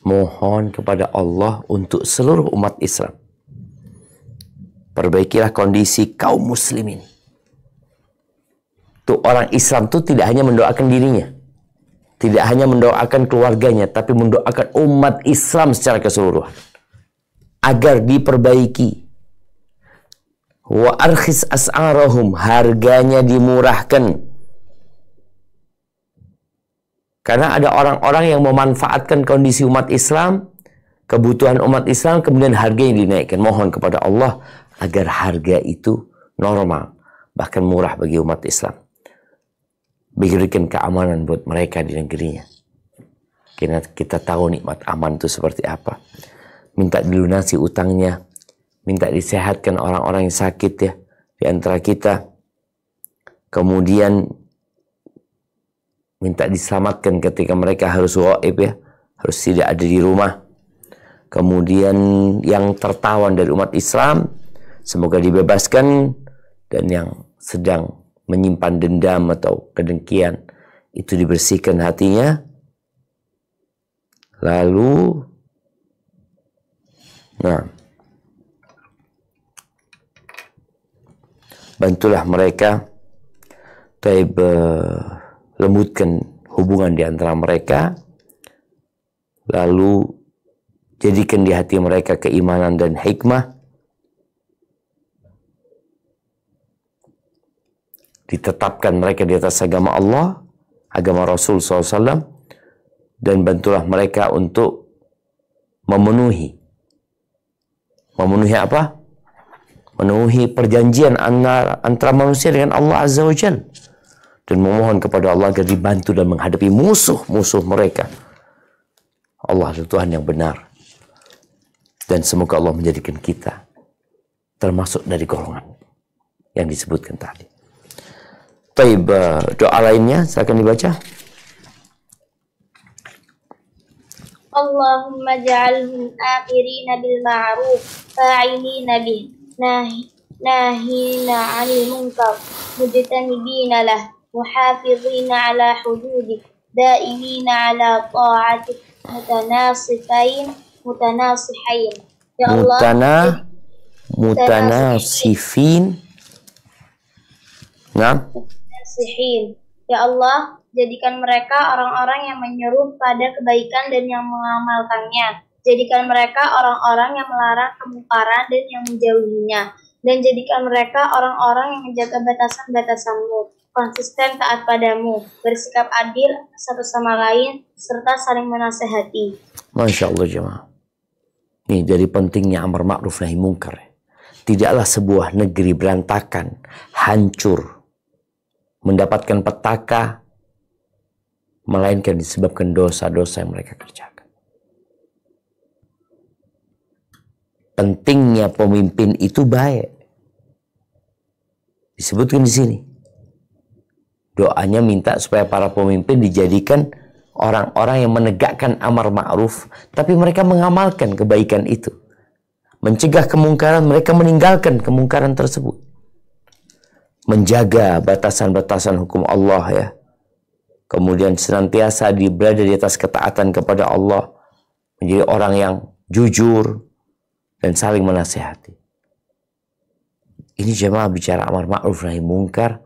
A: mohon kepada Allah untuk seluruh umat Islam. Perbaikilah kondisi kaum muslimin. Tuh, orang Islam tuh tidak hanya mendoakan dirinya, tidak hanya mendoakan keluarganya, tapi mendoakan umat Islam secara keseluruhan agar diperbaiki. Wa arkhis as'arahum, harganya dimurahkan. Karena ada orang-orang yang memanfaatkan kondisi umat Islam, kebutuhan umat Islam, kemudian harganya dinaikkan. Mohon kepada Allah agar harga itu normal, bahkan murah bagi umat Islam. Berikan keamanan buat mereka di negerinya. Kita tahu nikmat aman itu seperti apa. Minta dilunasi utangnya, minta disehatkan orang-orang yang sakit, ya, di antara kita. Kemudian minta diselamatkan ketika mereka harus gaib, ya, harus tidak ada di rumah. Kemudian yang tertawan dari umat Islam semoga dibebaskan, dan yang sedang menyimpan dendam atau kedengkian itu dibersihkan hatinya. Lalu bantulah mereka, lembutkan hubungan di antara mereka, lalu jadikan di hati mereka keimanan dan hikmah, ditetapkan mereka di atas agama Allah, agama Rasul SAW, dan bantulah mereka untuk memenuhi apa? Memenuhi perjanjian antara manusia dengan Allah Azza wa Jalla, dan memohon kepada Allah agar dibantu dan menghadapi musuh-musuh mereka. Allah adalah Tuhan yang benar, dan semoga Allah menjadikan kita termasuk dari golongan yang disebutkan tadi. Taib, doa lainnya silakan dibaca.
B: Allahumma ja'alhum akhirina bil ma'ruf fa'ilina bih nahina 'anil munkar mujtanibina lah muhafizina 'ala hududik daimina 'ala ta'atik mutanasihain. Ya Allah,
A: mutanasifin.
B: Ya Allah, jadikan mereka orang-orang yang menyeru pada kebaikan dan yang mengamalkannya. Jadikan mereka orang-orang yang melarang kemungkaran dan yang menjauhinya. Dan jadikan mereka orang-orang yang menjaga batasan-batasan-Mu, konsisten taat padamu, bersikap adil satu sama lain, serta saling menasehati.
A: Masya Allah jemaah. Ini dari pentingnya amar ma'ruf nahi mungkar. Tidaklah sebuah negeri berantakan, hancur, mendapatkan petaka, melainkan disebabkan dosa-dosa yang mereka kerjakan. Pentingnya pemimpin itu baik. Disebutkan di sini. Doanya minta supaya para pemimpin dijadikan orang-orang yang menegakkan amar ma'ruf, tapi mereka mengamalkan kebaikan itu. Mencegah kemungkaran, mereka meninggalkan kemungkaran tersebut. Menjaga batasan-batasan hukum Allah ya. Kemudian senantiasa berada di atas ketaatan kepada Allah. Menjadi orang yang jujur dan saling menasihati. Ini jemaah bicara amar ma'ruf nahi mungkar.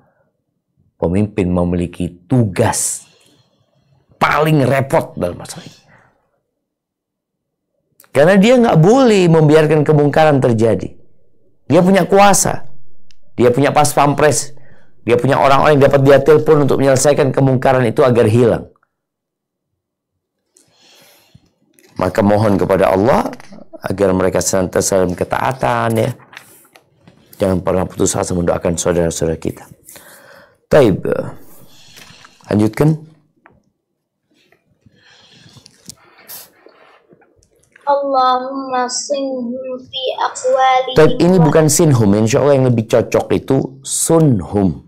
A: Pemimpin memiliki tugas paling repot dalam masalah ini. Karena dia nggak boleh membiarkan kemungkaran terjadi. Dia punya kuasa. Dia punya pas pampres. Dia punya orang-orang yang dapat dia telepon untuk menyelesaikan kemungkaran itu agar hilang. Maka mohon kepada Allah agar mereka senantiasa dalam ketaatan ya. Jangan pernah putus asa mendoakan saudara-saudara kita. Taib. Lanjutkan.
B: Allahumma sinhum fi aqwalihim.
A: Taib ini bukan sinhum, insya Allah yang lebih cocok itu sunhum.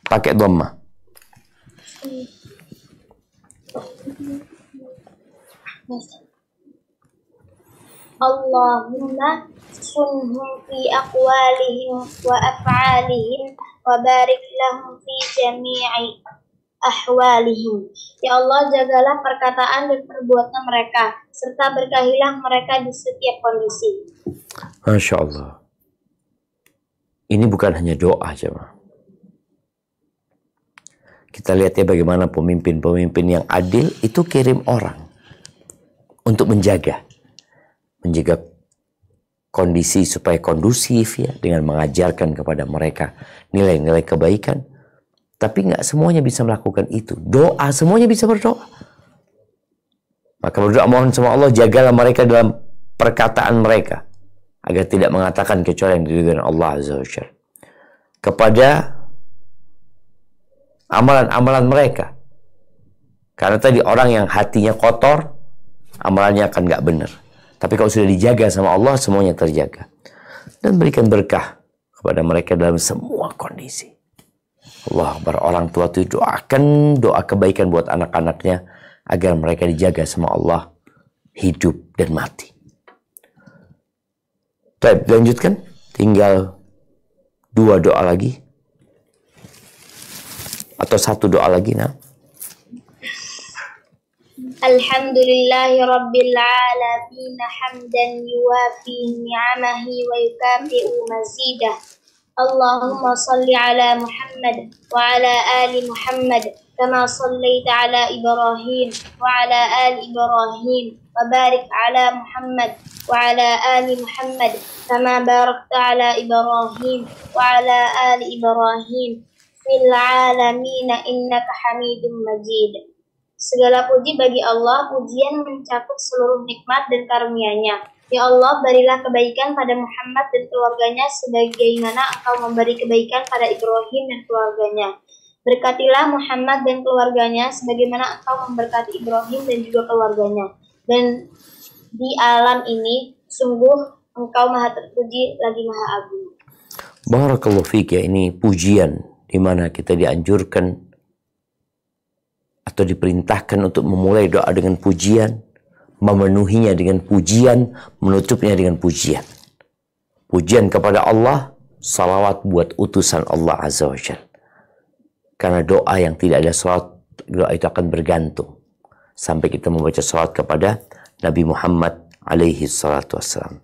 A: Pakai dhamma.
B: Allahumma sunhum fi aqwalihim wa af'alihim wa barik lahum fi jami'i ahwalihim. Ya Allah, jagalah perkataan dan perbuatan mereka, serta berkahilah mereka di setiap kondisi.
A: Masya Allah. Ini bukan hanya doa, jemaah. Kita lihat ya bagaimana pemimpin-pemimpin yang adil itu kirim orang untuk menjaga kondisi supaya kondusif ya, dengan mengajarkan kepada mereka nilai-nilai kebaikan. Tapi nggak semuanya bisa melakukan itu. Doa, semuanya bisa berdoa. Maka berdoa mohon sama Allah, jagalah mereka dalam perkataan mereka, agar tidak mengatakan kecuali yang diridhoi Allah Azza wa Jalla. Kepada amalan-amalan mereka. Karena tadi orang yang hatinya kotor, amalannya akan nggak benar. Tapi kalau sudah dijaga sama Allah, semuanya terjaga. Dan berikan berkah kepada mereka dalam semua kondisi. Allah Akbar, orang tua itu doakan doa kebaikan buat anak-anaknya agar mereka dijaga sama Allah hidup dan mati. Baik, lanjutkan. Tinggal 2 doa lagi. Atau 1 doa lagi, nah.
B: Alhamdulillahi Rabbil Alamin hamdan yuwafi ni'amahi wa yukafi'u mazidah. Allahumma salli ala Muhammad wa ala ali Muhammad kama sallaita ala Ibrahim wa ala ali Ibrahim wa barik ala Muhammad wa ala ali Muhammad kama barakta ala Ibrahim wa ala ali Ibrahim fil alamin innaka Hamidum Majid. Segala puji bagi Allah, pujian mencakup seluruh nikmat dan karunia-Nya. Ya Allah, berilah kebaikan pada Muhammad dan keluarganya sebagaimana Engkau memberi kebaikan pada Ibrahim dan keluarganya. Berkatilah Muhammad dan keluarganya sebagaimana Engkau memberkati Ibrahim dan juga keluarganya. Dan di alam ini, sungguh Engkau maha terpuji lagi maha agung.
A: Barakallahu fiik, ya, ini pujian di mana kita dianjurkan atau diperintahkan untuk memulai doa dengan pujian, memenuhinya dengan pujian, menutupnya dengan pujian. Pujian kepada Allah, salawat buat utusan Allah Azza wa Jalla. Karena doa yang tidak ada salawat, doa itu akan bergantung sampai kita membaca salawat kepada Nabi Muhammad alaihi salatu wassalam.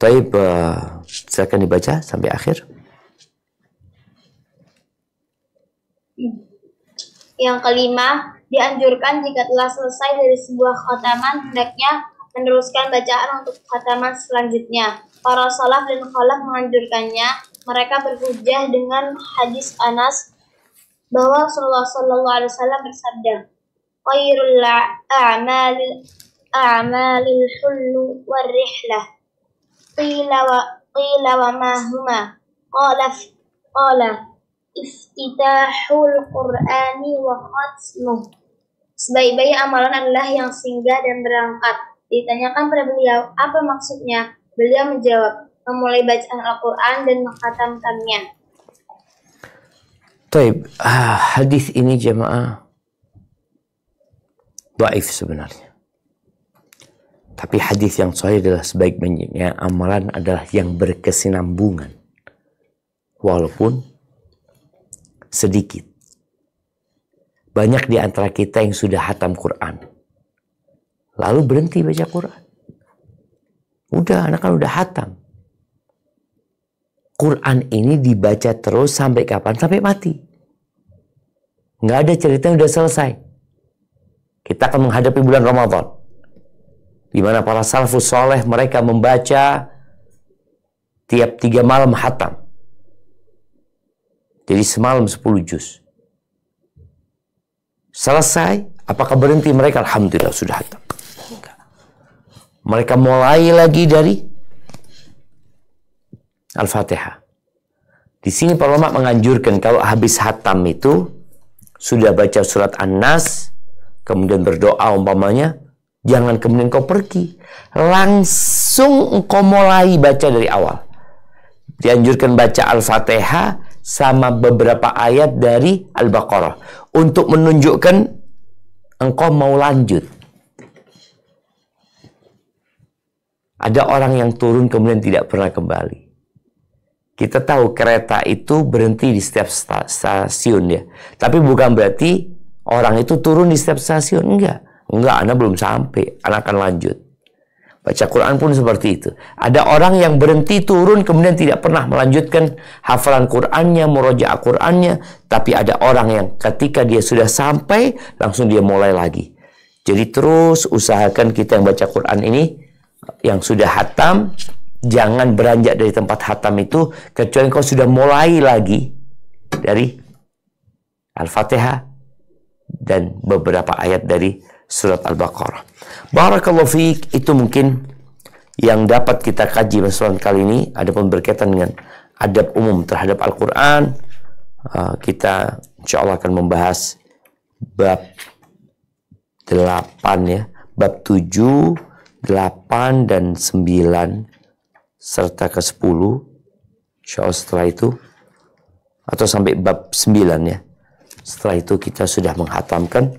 A: Taib, silakan dibaca sampai akhir.
B: Yang kelima, dianjurkan jika telah selesai dari sebuah khataman, hendaknya meneruskan bacaan untuk khataman selanjutnya. Para salaf dan khalaf menganjurkannya. Mereka berhujjah dengan hadis Anas bahwa Rasulullah SAW bersabda, "Khairul a'malil hullu war rihlah." Qila wa ma huma? Qala iftitahul Qur'ani wa khatmuh. Sebaik-baik amalan adalah yang singgah dan berangkat. Ditanyakan pada beliau, apa maksudnya? Beliau menjawab, memulai bacaan Al-Quran dan mengkhatamkannya.
A: Taib, hadis ini jemaah dhaif sebenarnya. Tapi hadis yang sahih adalah sebaik-baiknya amalan adalah yang berkesinambungan. Walaupun sedikit. Banyak di antara kita yang sudah hatam Quran, lalu berhenti baca Quran. Udah, anak kan udah hatam. Quran ini dibaca terus sampai kapan? Sampai mati. Nggak ada cerita yang udah selesai. Kita akan menghadapi bulan Ramadan, di mana para salafus soleh mereka membaca tiap 3 malam hatam. Jadi semalam 10 juz. Selesai, apakah berhenti mereka? Alhamdulillah sudah hatam. Mereka mulai lagi dari Al-Fatihah. Di sini para ulama menganjurkan kalau habis hatam itu sudah baca surat An-Nas, kemudian berdoa umpamanya, jangan kemudian kau pergi. Langsung engkau mulai baca dari awal. Dianjurkan baca Al-Fatihah sama beberapa ayat dari Al-Baqarah untuk menunjukkan engkau mau lanjut. Ada orang yang turun kemudian tidak pernah kembali. Kita tahu kereta itu berhenti di setiap stasiun ya. Tapi bukan berarti orang itu turun di setiap stasiun. Enggak, Anda belum sampai, Anda akan lanjut. Baca Quran pun seperti itu. Ada orang yang berhenti turun kemudian tidak pernah melanjutkan hafalan Qurannya, murojaah Qurannya. Tapi ada orang yang ketika dia sudah sampai, langsung dia mulai lagi. Jadi terus usahakan kita yang baca Quran ini, yang sudah hatam, jangan beranjak dari tempat hatam itu, kecuali kau sudah mulai lagi dari Al-Fatihah dan beberapa ayat dari surat Al-Baqarah. Barakallahu fiik, itu mungkin yang dapat kita kaji masalah kali ini. Adapun berkaitan dengan adab umum terhadap Al-Quran, kita insya Allah akan membahas bab 8 ya, bab 7, 8 dan 9 serta ke 10 insya Allah setelah itu, atau sampai bab 9 ya. Setelah itu kita sudah menghatamkan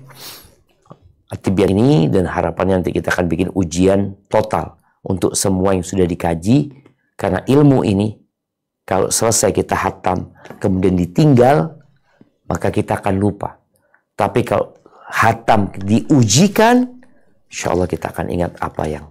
A: At-Tibyan ini, dan harapannya nanti kita akan bikin ujian total untuk semua yang sudah dikaji, karena ilmu ini kalau selesai kita hatam kemudian ditinggal, maka kita akan lupa. Tapi kalau hatam diujikan, insya Allah kita akan ingat apa yang